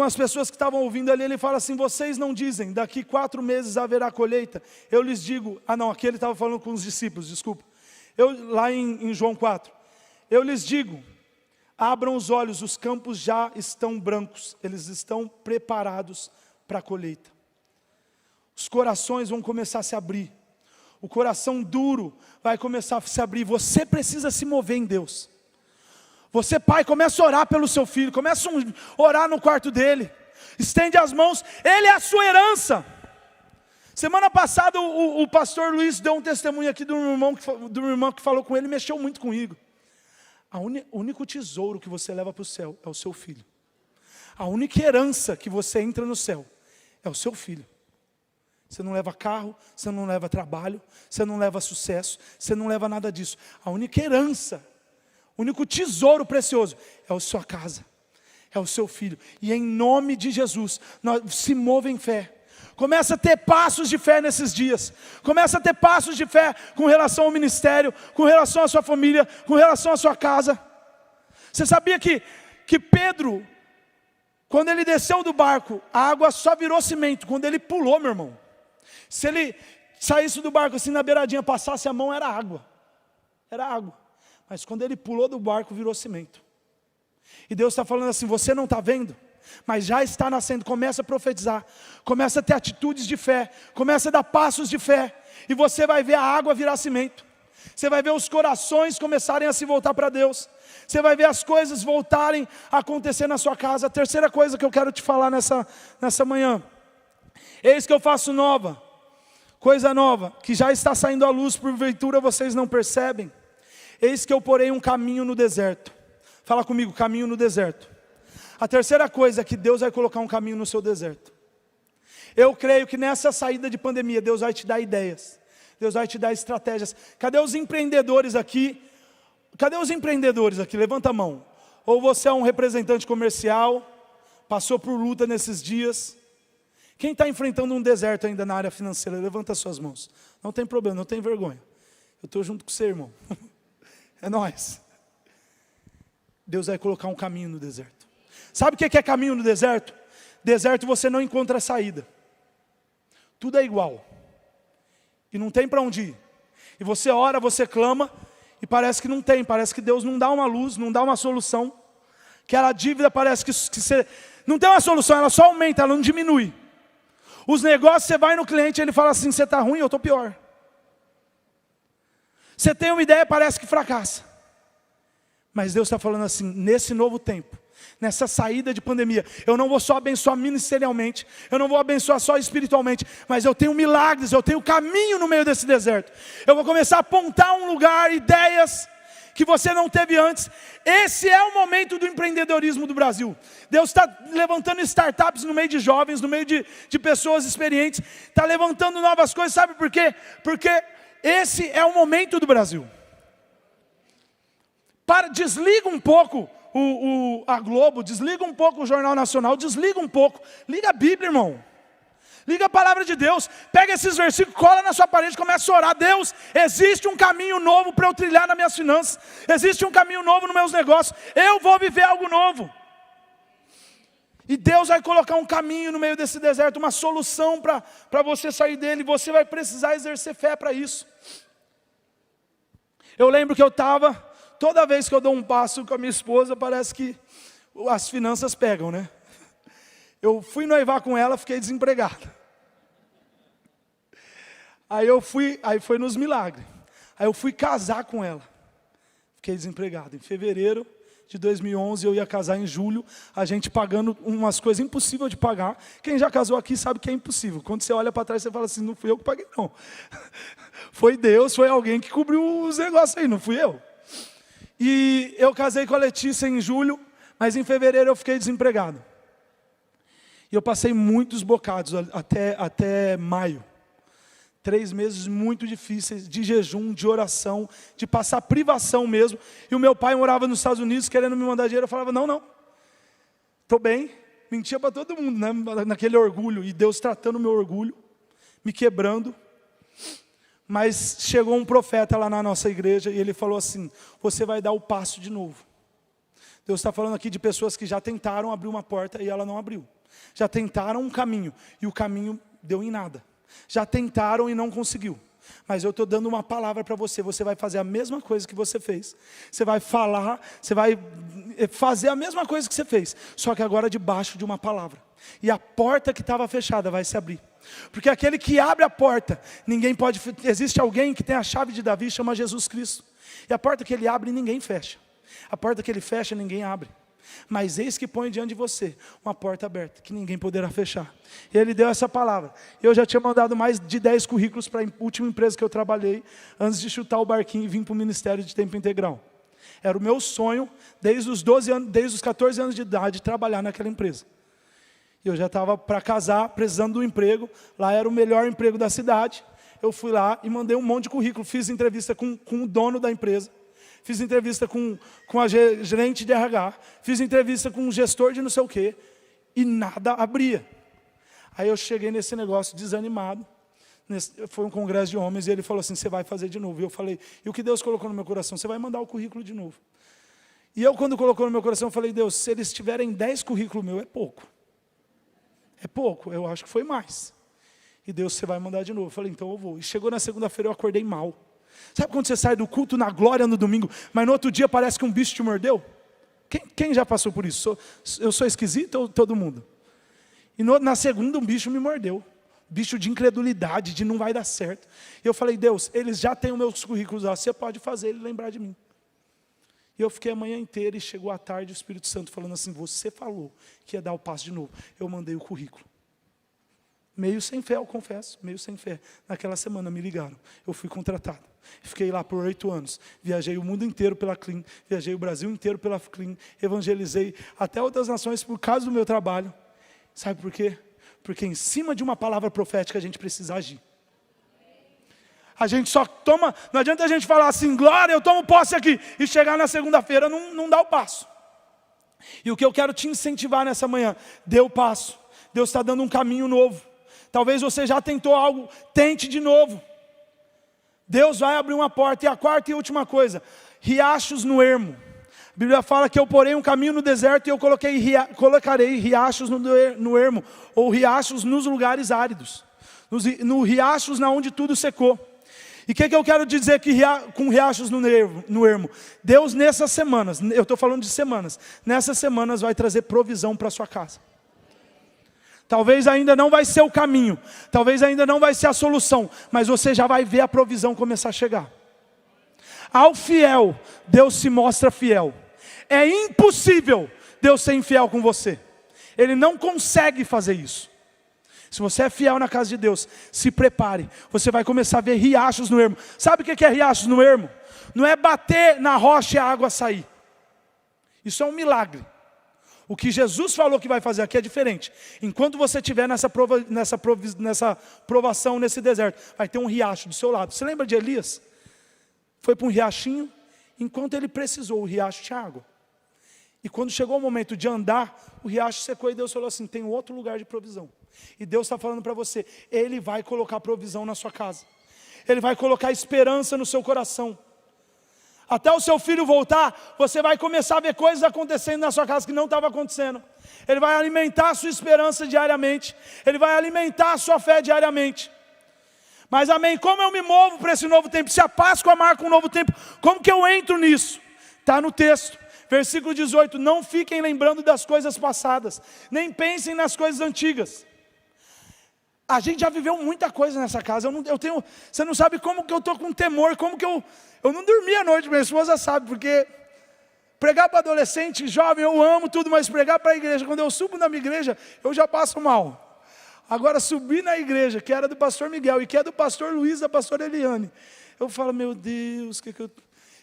as pessoas que estavam ouvindo ali, Ele fala assim: vocês não dizem, daqui 4 meses haverá colheita? Eu lhes digo, aqui Ele estava falando com os discípulos, desculpa. Lá em João 4, eu lhes digo, abram os olhos, os campos já estão brancos, eles estão preparados para a colheita. Os corações vão começar a se abrir, o coração duro vai começar a se abrir. Você precisa se mover em Deus. Você, pai, começa a orar pelo seu filho, começa a orar no quarto dele, estende as mãos, ele é a sua herança. Semana passada o pastor Luiz deu um testemunho aqui de um irmão que falou com ele, mexeu muito comigo. O único tesouro que você leva para o céu é o seu filho. A única herança que você entra no céu é o seu filho. Você não leva carro, você não leva trabalho, você não leva sucesso, você não leva nada disso. A única herança, o único tesouro precioso é a sua casa, é o seu filho. E em nome de Jesus, se mova em fé. Começa a ter passos de fé nesses dias. Começa a ter passos de fé com relação ao ministério, com relação à sua família, com relação à sua casa. Você sabia que Pedro, quando ele desceu do barco, a água só virou cimento quando ele pulou, meu irmão. Se ele saísse do barco assim na beiradinha, passasse a mão, era água. Era água. Mas quando ele pulou do barco, virou cimento. E Deus está falando assim: você não está vendo? Mas já está nascendo. Começa a profetizar, começa a ter atitudes de fé, começa a dar passos de fé, e você vai ver a água virar cimento. Você vai ver os corações começarem a se voltar para Deus. Você vai ver as coisas voltarem a acontecer na sua casa. A terceira coisa que eu quero te falar nessa manhã: eis que eu faço coisa nova, que já está saindo à luz, porventura vocês não percebem. Eis que eu porei um caminho no deserto. Fala comigo, caminho no deserto. A terceira coisa é que Deus vai colocar um caminho no seu deserto. Eu creio que nessa saída de pandemia, Deus vai te dar ideias, Deus vai te dar estratégias. Cadê os empreendedores aqui? Cadê os empreendedores aqui? Levanta a mão. Ou você é um representante comercial, passou por luta nesses dias. Quem está enfrentando um deserto ainda na área financeira? Levanta as suas mãos. Não tem problema, não tem vergonha. Eu estou junto com você, irmão. É nóis. Deus vai colocar um caminho no deserto. Sabe o que é caminho no deserto? Deserto você não encontra saída. Tudo é igual. E não tem para onde ir. E você ora, você clama, e parece que não tem. Parece que Deus não dá uma luz, não dá uma solução. Aquela dívida parece que você não tem uma solução, ela só aumenta, ela não diminui. Os negócios, você vai no cliente, ele fala assim, você está ruim, eu estou pior. Você tem uma ideia, parece que fracassa. Mas Deus está falando assim, nesse novo tempo, nessa saída de pandemia, eu não vou só abençoar ministerialmente, eu não vou abençoar só espiritualmente, mas eu tenho milagres, eu tenho caminho no meio desse deserto. Eu vou começar a apontar um lugar, ideias que você não teve antes. Esse é o momento do empreendedorismo do Brasil. Deus está levantando startups no meio de jovens, no meio de pessoas experientes, está levantando novas coisas, sabe por quê? Porque esse é o momento do Brasil. Desliga um pouco a Globo, desliga um pouco o Jornal Nacional, desliga um pouco, liga a Bíblia, irmão. Liga a palavra de Deus, pega esses versículos, cola na sua parede, começa a orar. Deus, existe um caminho novo para eu trilhar nas minhas finanças, existe um caminho novo nos meus negócios, eu vou viver algo novo. E Deus vai colocar um caminho no meio desse deserto, uma solução para você sair dele, e você vai precisar exercer fé para isso. Eu lembro que toda vez que eu dou um passo com a minha esposa, parece que as finanças pegam, né? Eu fui noivar com ela, fiquei desempregado. Aí foi nos milagres. Aí eu fui casar com ela, fiquei desempregado. Em fevereiro de 2011, eu ia casar em julho, a gente pagando umas coisas impossíveis de pagar. Quem já casou aqui sabe que é impossível. Quando você olha para trás, você fala assim, não fui eu que paguei não. Foi Deus, foi alguém que cobriu os negócios aí, não fui eu. E eu casei com a Letícia em julho, mas em fevereiro eu fiquei desempregado. E eu passei muitos bocados até maio. 3 meses muito difíceis, de jejum, de oração, de passar privação mesmo. E o meu pai morava nos Estados Unidos, querendo me mandar dinheiro. Eu falava, não, estou bem. Mentia para todo mundo, né? Naquele orgulho. E Deus tratando o meu orgulho, me quebrando. Mas chegou um profeta lá na nossa igreja e ele falou assim, você vai dar o passo de novo. Deus está falando aqui de pessoas que já tentaram abrir uma porta e ela não abriu. Já tentaram um caminho e o caminho deu em nada. Já tentaram e não conseguiu. Mas eu estou dando uma palavra para você. Você vai fazer a mesma coisa que você fez. Você vai falar, você vai fazer a mesma coisa que você fez. Só que agora debaixo de uma palavra. E a porta que estava fechada vai se abrir. Porque aquele que abre a porta, ninguém pode... Existe alguém que tem a chave de Davi, chama Jesus Cristo. E a porta que ele abre, ninguém fecha. A porta que ele fecha, ninguém abre. Mas eis que põe diante de você uma porta aberta, que ninguém poderá fechar. E ele deu essa palavra. Eu já tinha mandado mais de 10 currículos para a última empresa que eu trabalhei, antes de chutar o barquinho e vir para o ministério de tempo integral. Era o meu sonho, desde os 14 anos de idade, trabalhar naquela empresa. E eu já estava para casar, precisando do emprego. Lá era o melhor emprego da cidade. Eu fui lá e mandei um monte de currículo. Fiz entrevista com o dono da empresa. Fiz entrevista com a gerente de RH, fiz entrevista com um gestor de não sei o quê, e nada abria. Aí eu cheguei nesse negócio desanimado, foi um congresso de homens, e ele falou assim, você vai fazer de novo. E eu falei, e o que Deus colocou no meu coração? Você vai mandar o currículo de novo. E eu, quando colocou no meu coração, eu falei, Deus, se eles tiverem 10 currículos meus, é pouco. É pouco, eu acho que foi mais. E Deus, você vai mandar de novo. Eu falei, então eu vou. E chegou na segunda-feira, eu acordei mal. Sabe quando você sai do culto na glória no domingo, mas no outro dia parece que um bicho te mordeu? Quem já passou por isso? Eu sou esquisito ou todo mundo? E na segunda um bicho me mordeu. Bicho de incredulidade, de não vai dar certo. E eu falei, Deus, eles já têm os meus currículos lá, você pode fazer ele lembrar de mim. E eu fiquei a manhã inteira e chegou à tarde o Espírito Santo falando assim, você falou que ia dar o passo de novo. Eu mandei o currículo. Meio sem fé, eu confesso, meio sem fé. Naquela semana me ligaram, eu fui contratado. Fiquei lá por 8 anos, viajei o mundo inteiro pela Clean, viajei o Brasil inteiro pela Clean, evangelizei até outras nações por causa do meu trabalho. Sabe por quê? Porque em cima de uma palavra profética a gente precisa agir. A gente só toma, não adianta a gente falar assim, glória, eu tomo posse aqui, e chegar na segunda-feira não dá o passo. E o que eu quero te incentivar nessa manhã, dê o passo. Deus está dando um caminho novo. Talvez você já tentou algo, tente de novo. Deus vai abrir uma porta. E a quarta e última coisa, riachos no ermo. A Bíblia fala que eu porei um caminho no deserto e eu colocarei riachos no ermo, ou riachos nos lugares áridos, no riachos na onde tudo secou. E o que eu quero dizer com riachos no ermo? Deus nessas semanas, eu estou falando de semanas, nessas semanas vai trazer provisão para a sua casa. Talvez ainda não vai ser o caminho, talvez ainda não vai ser a solução, mas você já vai ver a provisão começar a chegar. Ao fiel, Deus se mostra fiel. É impossível Deus ser infiel com você. Ele não consegue fazer isso. Se você é fiel na casa de Deus, se prepare. Você vai começar a ver riachos no ermo. Sabe o que é riachos no ermo? Não é bater na rocha e a água sair. Isso é um milagre. O que Jesus falou que vai fazer aqui é diferente. Enquanto você estiver nessa provação, nesse deserto, vai ter um riacho do seu lado. Você lembra de Elias? Foi para um riachinho, enquanto ele precisou, o riacho tinha água. E quando chegou o momento de andar, o riacho secou e Deus falou assim, tem outro lugar de provisão. E Deus está falando para você, Ele vai colocar provisão na sua casa. Ele vai colocar esperança no seu coração. Até o seu filho voltar, você vai começar a ver coisas acontecendo na sua casa que não estavam acontecendo. Ele vai alimentar a sua esperança diariamente. Ele vai alimentar a sua fé diariamente. Mas amém, como eu me movo para esse novo tempo? Se a Páscoa marca um novo tempo, como que eu entro nisso? Está no texto, versículo 18, não fiquem lembrando das coisas passadas, nem pensem nas coisas antigas. A gente já viveu muita coisa nessa casa, você não sabe como que eu estou com temor, como que eu não dormi à noite, minha esposa sabe, porque pregar para adolescente, jovem, eu amo tudo, mas pregar para a igreja, quando eu subo na minha igreja, eu já passo mal. Agora subir na igreja, que era do pastor Miguel, e que é do pastor Luiz, da pastora Eliane, eu falo, meu Deus,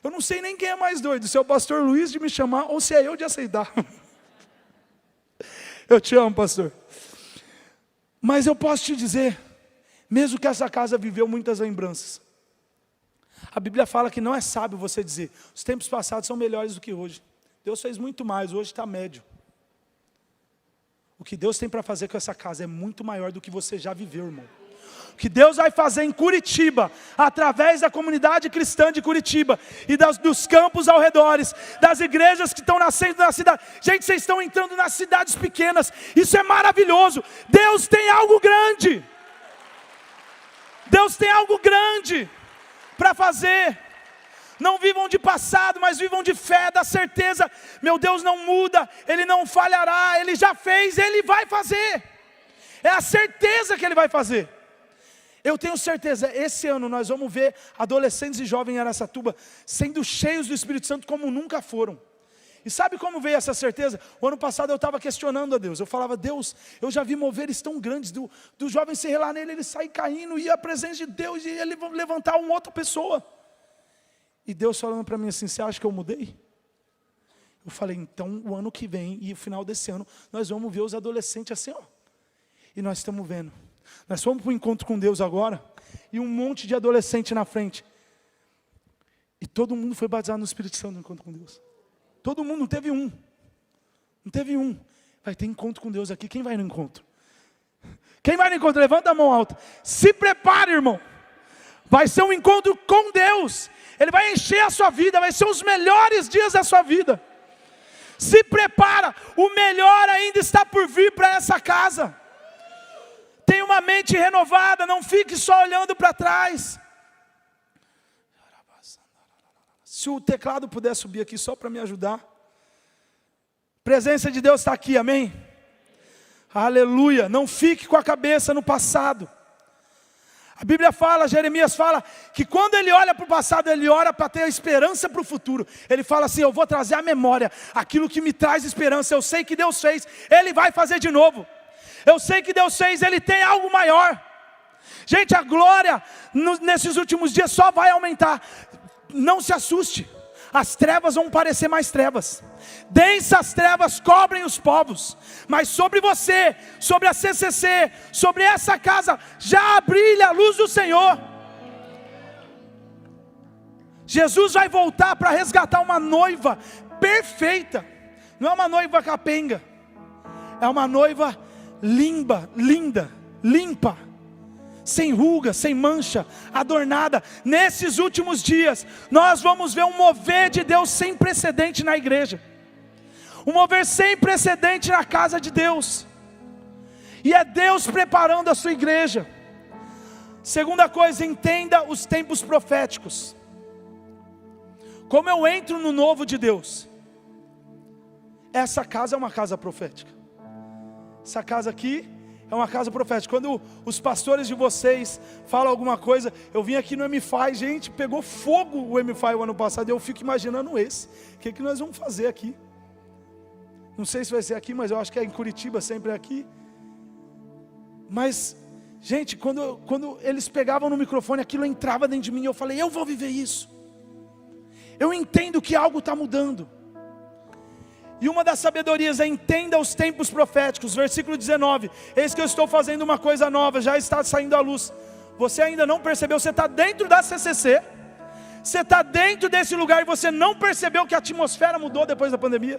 eu não sei nem quem é mais doido, se é o pastor Luiz de me chamar, ou se é eu de aceitar. Eu te amo, pastor. Mas eu posso te dizer, mesmo que essa casa viveu muitas lembranças, a Bíblia fala que não é sábio você dizer, os tempos passados são melhores do que hoje. Deus fez muito mais, hoje está médio. O que Deus tem para fazer com essa casa é muito maior do que você já viveu, irmão. O que Deus vai fazer em Curitiba, através da comunidade cristã de Curitiba, e dos campos ao redores, das igrejas que estão nascendo na cidade. Gente, vocês estão entrando nas cidades pequenas, isso é maravilhoso. Deus tem algo grande. Deus tem algo grande para fazer. Não vivam de passado, mas vivam de fé, da certeza, meu Deus não muda, Ele não falhará, Ele já fez, Ele vai fazer. É a certeza que Ele vai fazer. Eu tenho certeza, esse ano nós vamos ver adolescentes e jovens em Araçatuba sendo cheios do Espírito Santo como nunca foram. E sabe como veio essa certeza? O ano passado eu estava questionando a Deus, eu falava, Deus, eu já vi moveres tão grandes, do jovem se relar nele, ele sair caindo, e a presença de Deus, e ele levantar uma outra pessoa. E Deus falando para mim assim, você acha que eu mudei? Eu falei, então o ano que vem, e o final desse ano, nós vamos ver os adolescentes assim, ó. E nós estamos vendo. Nós fomos para o encontro com Deus agora, e um monte de adolescente na frente. E todo mundo foi batizado no Espírito Santo no encontro com Deus. Todo mundo, não teve um. Não teve um. Vai ter encontro com Deus aqui, quem vai no encontro? Quem vai no encontro? Levanta a mão alta. Se prepare, irmão. Vai ser um encontro com Deus. Ele vai encher a sua vida, vai ser os melhores dias da sua vida. Se prepara, o melhor ainda está por vir para essa casa. Tenha uma mente renovada, não fique só olhando para trás. Se o teclado puder subir aqui só para me ajudar. A presença de Deus está aqui, amém? Aleluia, não fique com a cabeça no passado. A Bíblia fala, Jeremias fala, que quando ele olha para o passado, ele ora para ter esperança para o futuro. Ele fala assim, eu vou trazer à memória aquilo que me traz esperança. Eu sei que Deus fez, Ele vai fazer de novo. Eu sei que Deus fez, Ele tem algo maior. Gente, a glória nesses últimos dias só vai aumentar. Não se assuste, as trevas vão parecer mais trevas. Densas trevas cobrem os povos, mas sobre você, sobre a CCC, sobre essa casa, já brilha a luz do Senhor. Jesus vai voltar para resgatar uma noiva perfeita. Não é uma noiva capenga, é uma noiva linda, limpa. sem ruga, sem mancha, adornada. Nesses últimos dias, nós vamos ver um mover de Deus sem precedente na igreja, um mover sem precedente na casa de Deus, e é Deus preparando a sua igreja. Segunda coisa, entenda os tempos proféticos. Como eu entro no novo de Deus? Essa casa é uma casa profética. Essa casa aqui é uma casa profética. Quando os pastores de vocês falam alguma coisa, eu vim aqui no MFI, gente, pegou fogo o MFI o ano passado, eu fico imaginando esse. O que nós vamos fazer aqui? Não sei se vai ser aqui, mas eu acho que é em Curitiba, sempre é aqui. Mas, gente, quando eles pegavam no microfone, aquilo entrava dentro de mim, eu falei, eu vou viver isso. Eu entendo que algo está mudando. E uma das sabedorias é: entenda os tempos proféticos. Versículo 19: eis que eu estou fazendo uma coisa nova, já está saindo à luz. Você ainda não percebeu? Você está dentro da CCC, você está dentro desse lugar e você não percebeu que a atmosfera mudou depois da pandemia.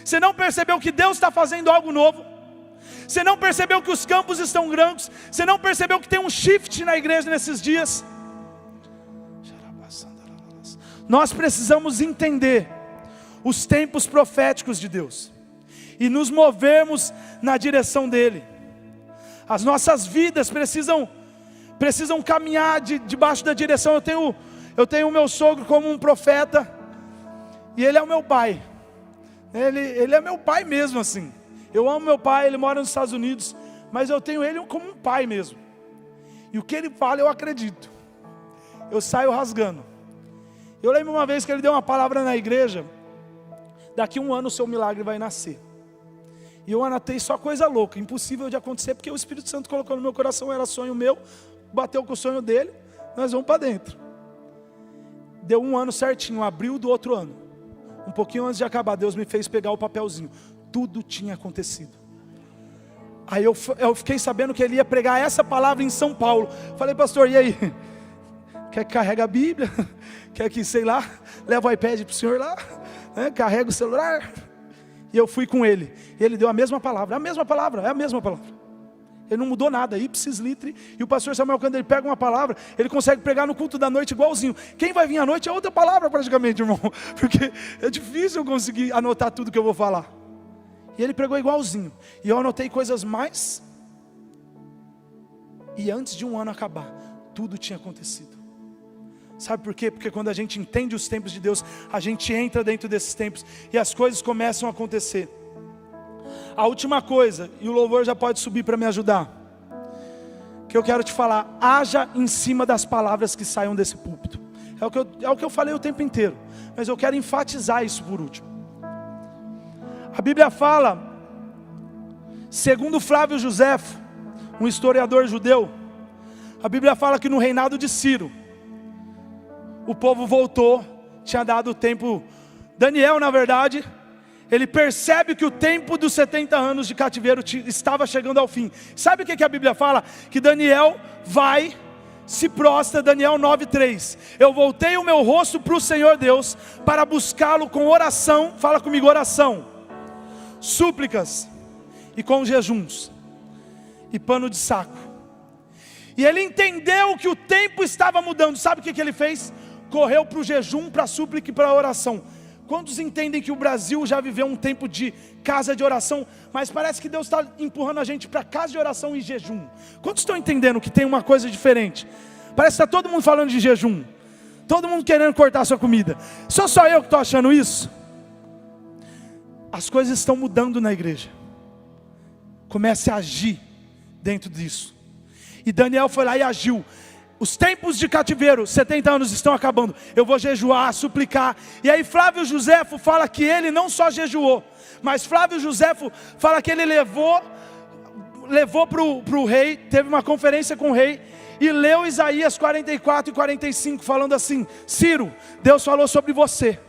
Você não percebeu que Deus está fazendo algo novo. Você não percebeu que os campos estão grandes. Você não percebeu que tem um shift na igreja nesses dias. Nós precisamos entender os tempos proféticos de Deus e nos movermos na direção dele. As nossas vidas precisam caminhar debaixo da direção. Eu tenho o meu sogro como um profeta, e ele é o meu pai. Ele é meu pai mesmo, assim. Eu amo meu pai, ele mora nos Estados Unidos, mas eu tenho ele como um pai mesmo. E o que ele fala eu acredito. Eu saio rasgando. Eu lembro uma vez que ele deu uma palavra na igreja: daqui a 1 ano o seu milagre vai nascer. E eu anotei só coisa louca, impossível de acontecer, porque o Espírito Santo colocou no meu coração, era sonho meu, bateu com o sonho dele, nós vamos para dentro. Deu 1 ano certinho, abril do outro ano. Um pouquinho antes de acabar, Deus me fez pegar o papelzinho. Tudo tinha acontecido. Aí eu fiquei sabendo que ele ia pregar essa palavra em São Paulo. Falei: pastor, e aí? Quer que carregue a Bíblia? Quer que, sei lá, leva o iPad para o senhor lá? Carrega o celular? E eu fui com ele. E ele deu a mesma palavra. É a mesma palavra. Ele não mudou nada, ipsis litri. E o pastor Samuel, quando ele pega uma palavra, ele consegue pregar no culto da noite igualzinho. Quem vai vir à noite é outra palavra praticamente, irmão. Porque é difícil eu conseguir anotar tudo que eu vou falar. E ele pregou igualzinho. E eu anotei coisas mais. E antes de 1 ano acabar, tudo tinha acontecido. Sabe por quê? Porque quando a gente entende os tempos de Deus, a gente entra dentro desses tempos e as coisas começam a acontecer. A última coisa, e o louvor já pode subir para me ajudar, que eu quero te falar: haja em cima das palavras que saiam desse púlpito. É o que eu falei o tempo inteiro, mas eu quero enfatizar isso por último. A Bíblia fala, segundo Flávio Joséfo, um historiador judeu, a Bíblia fala que no reinado de Ciro, o povo voltou, tinha dado o tempo. Daniel, na verdade, ele percebe que o tempo dos 70 anos de cativeiro estava chegando ao fim. Sabe o que a Bíblia fala? Que Daniel vai, se prostra, Daniel 9:3. Eu voltei o meu rosto para o Senhor Deus, para buscá-lo com oração, fala comigo, oração, súplicas, e com jejuns, e pano de saco. E ele entendeu que o tempo estava mudando. Sabe o que ele fez? Correu para o jejum, para a súplica e para a oração. Quantos entendem que o Brasil já viveu um tempo de casa de oração, mas parece que Deus está empurrando a gente para casa de oração e jejum? Quantos estão entendendo que tem uma coisa diferente? Parece que está todo mundo falando de jejum, todo mundo querendo cortar a sua comida. Só eu que estou achando isso? As coisas estão mudando na igreja. Comece a agir dentro disso. E Daniel foi lá e agiu. Os tempos de cativeiro, 70 anos estão acabando. Eu vou jejuar, suplicar. E aí Flávio Joséfo fala que ele não só jejuou, mas Flávio Joséfo fala que ele levou para o rei, teve uma conferência com o rei, e leu Isaías 44 e 45, falando assim: Ciro, Deus falou sobre você.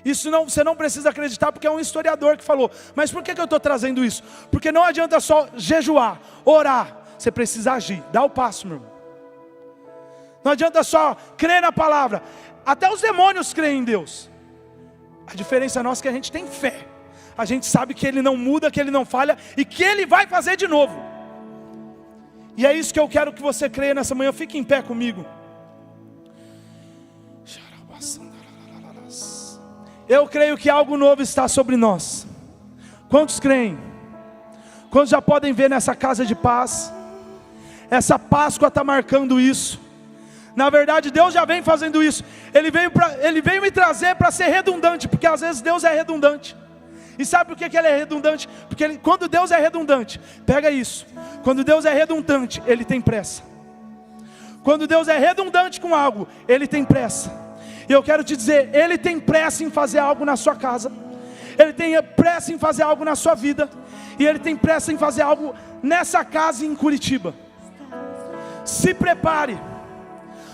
Isso não, você não precisa acreditar, porque é um historiador que falou. Mas por que eu estou trazendo isso? Porque não adianta só jejuar, orar. Você precisa agir, dá o passo, meu irmão. Não adianta só crer na palavra. Até os demônios creem em Deus. A diferença nossa é que a gente tem fé. A gente sabe que Ele não muda, que Ele não falha e que Ele vai fazer de novo. E é isso que eu quero que você creia nessa manhã. Fique em pé comigo. Eu creio que algo novo está sobre nós. Quantos creem? Quantos já podem ver nessa casa de paz? Essa Páscoa está marcando isso. Na verdade, Deus já vem fazendo isso. Ele veio me trazer para ser redundante, porque às vezes Deus é redundante. E sabe por que Ele é redundante? Porque quando Deus é redundante, pega isso. Quando Deus é redundante, Ele tem pressa. Quando Deus é redundante com algo, Ele tem pressa. E eu quero te dizer, Ele tem pressa em fazer algo na sua casa. Ele tem pressa em fazer algo na sua vida. E Ele tem pressa em fazer algo nessa casa em Curitiba. Se prepare.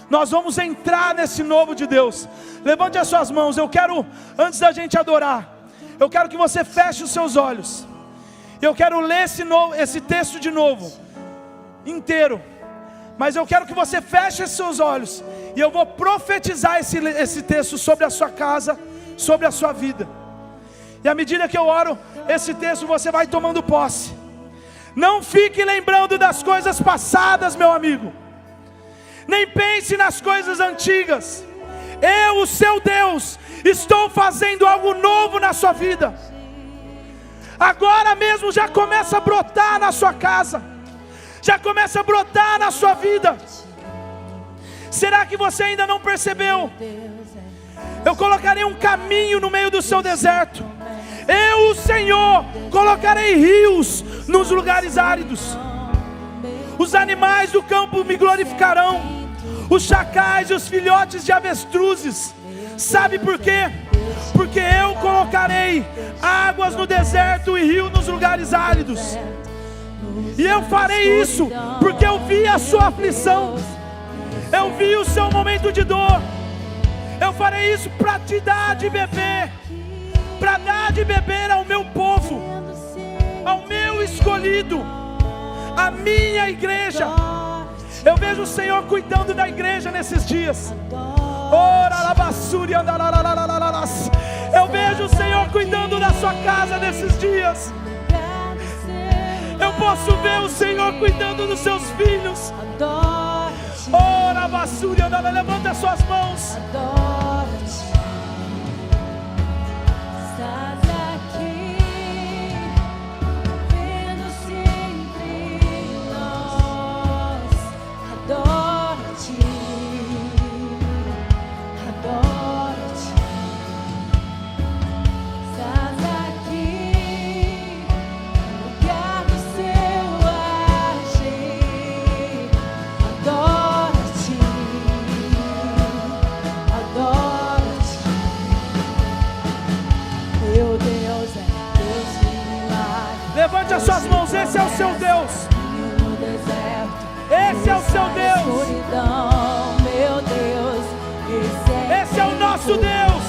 Nós vamos entrar nesse novo de Deus. Levante as suas mãos. Eu quero, antes da gente adorar, eu quero que você feche os seus olhos. Eu quero ler esse texto de novo, inteiro. Mas eu quero que você feche os seus olhos. E eu vou profetizar esse texto sobre a sua casa, sobre a sua vida. E à medida que eu oro esse texto, você vai tomando posse. Não fique lembrando das coisas passadas, meu amigo. Nem pense nas coisas antigas. Eu, o seu Deus, estou fazendo algo novo na sua vida. Agora mesmo já começa a brotar na sua casa. Já começa a brotar na sua vida. Será que você ainda não percebeu? Eu colocarei um caminho no meio do seu deserto. Eu, o Senhor, colocarei rios nos lugares áridos. Os animais do campo me glorificarão. Os chacais e os filhotes de avestruzes. Sabe por quê? Porque eu colocarei águas no deserto e rio nos lugares áridos. E eu farei isso porque eu vi a sua aflição. Eu vi o seu momento de dor. Eu farei isso para te dar de beber. Para dar de beber ao meu povo, ao meu escolhido, à minha igreja. Eu vejo o Senhor cuidando da igreja nesses dias. Eu vejo o Senhor cuidando da sua casa nesses dias. Eu posso ver o Senhor cuidando dos seus filhos. Levanta as suas mãos. Estás aqui, vendo-se entre nós. Adoro-te, adoro-te. Estás aqui, no lugar do seu agir. Adoro-te, adoro-te. Meu Deus é Deus de milagres. Levante as suas mãos, esse é o seu Deus. No deserto, Esse é o seu Deus. escuridão, meu Deus, Esse é o nosso Deus,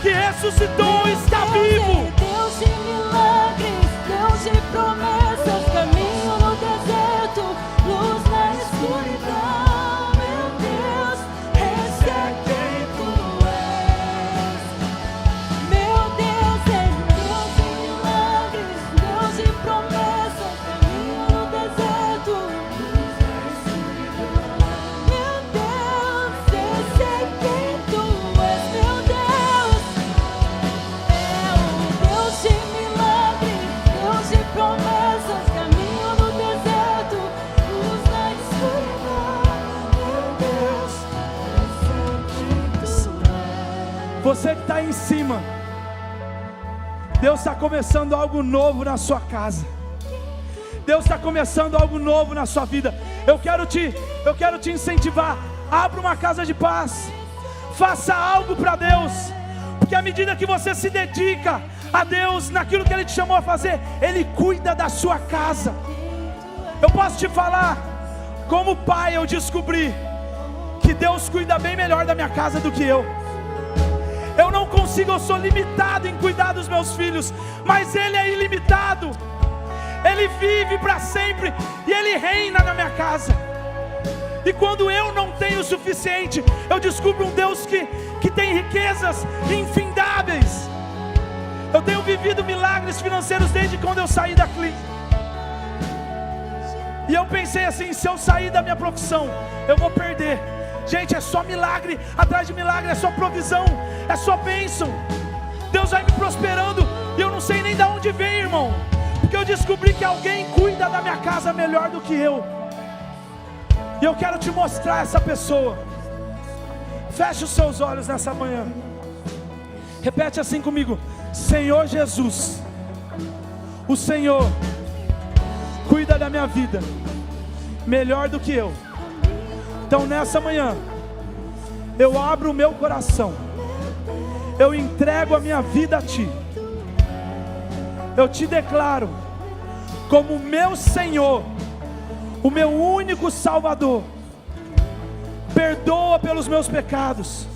que ressuscitou e está vivo. Deus de milagres, Deus de promessas, caminho no deserto, luz na escuridão, meu Deus, esse é quem tu és. Meu Deus é Deus de milagres, Deus de promessas, caminho no deserto, luz na escuridão, meu Deus, esse é quem tu és, meu Deus. É o Deus de milagres, Deus de promessas, caminho no deserto, luz na escuridão, meu Deus, esse é quem tu és. Você que está aí em cima, Deus está começando algo novo na sua casa. Deus está começando algo novo na sua vida. Eu quero te incentivar. Abra uma casa de paz. Faça algo para Deus. Porque à medida que você se dedica a Deus naquilo que Ele te chamou a fazer, Ele cuida da sua casa. Eu posso te falar, como pai eu descobri que Deus cuida bem melhor da minha casa do que eu. Eu não consigo, eu sou limitado em cuidar dos meus filhos, mas Ele é ilimitado. Ele vive para sempre e Ele reina na minha casa. E quando eu não tenho o suficiente, eu descubro um Deus que tem riquezas infindáveis. Eu tenho vivido milagres financeiros desde quando eu saí da clínica. E eu pensei assim, se eu sair da minha profissão, eu vou perder. Gente, é só milagre, atrás de milagre, é só provisão, é só bênção. Deus vai me prosperando, e eu não sei nem de onde vem, irmão, porque eu descobri que alguém cuida da minha casa melhor do que eu. E eu quero te mostrar essa pessoa. Feche os seus olhos nessa manhã. Repete assim comigo: Senhor Jesus, o Senhor cuida da minha vida melhor do que eu. Então nessa manhã, eu abro o meu coração, eu entrego a minha vida a Ti. Eu te declaro como meu Senhor, o meu único Salvador. Perdoa pelos meus pecados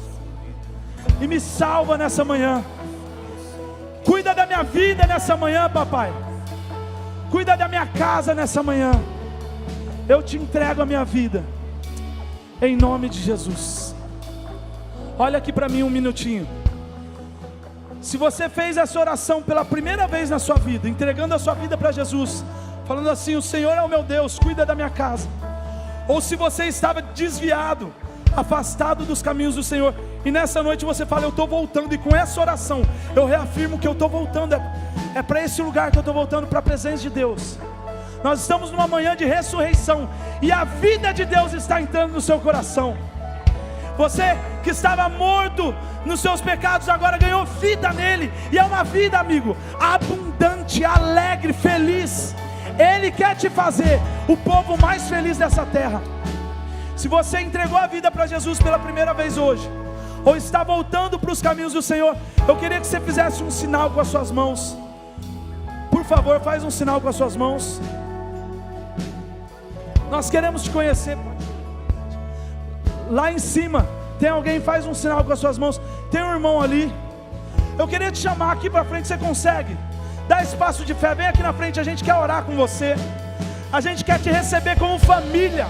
e me salva nessa manhã. Cuida da minha vida nessa manhã, papai. Cuida da minha casa nessa manhã. Eu te entrego a minha vida, em nome de Jesus. Olha aqui para mim um minutinho. Se você fez essa oração pela primeira vez na sua vida, entregando a sua vida para Jesus, falando assim: o Senhor é o meu Deus, cuida da minha casa. Ou se você estava desviado, afastado dos caminhos do Senhor, e nessa noite você fala: eu estou voltando, e com essa oração eu reafirmo que eu estou voltando, é para esse lugar que eu estou voltando, para a presença de Deus. Nós estamos numa manhã de ressurreição, e a vida de Deus está entrando no seu coração. Você que estava morto nos seus pecados, agora ganhou vida nele, e é uma vida, amigo, abundante, alegre, feliz. Ele quer te fazer o povo mais feliz dessa terra. Se você entregou a vida para Jesus pela primeira vez hoje, ou está voltando para os caminhos do Senhor, eu queria que você fizesse um sinal com as suas mãos. Por favor, faz um sinal com as suas mãos. Nós queremos te conhecer. Lá em cima tem alguém, faz um sinal com as suas mãos. Tem um irmão ali. Eu queria te chamar aqui para frente, você consegue? Dá espaço de fé, vem aqui na frente, a gente quer orar com você. A gente quer te receber como família.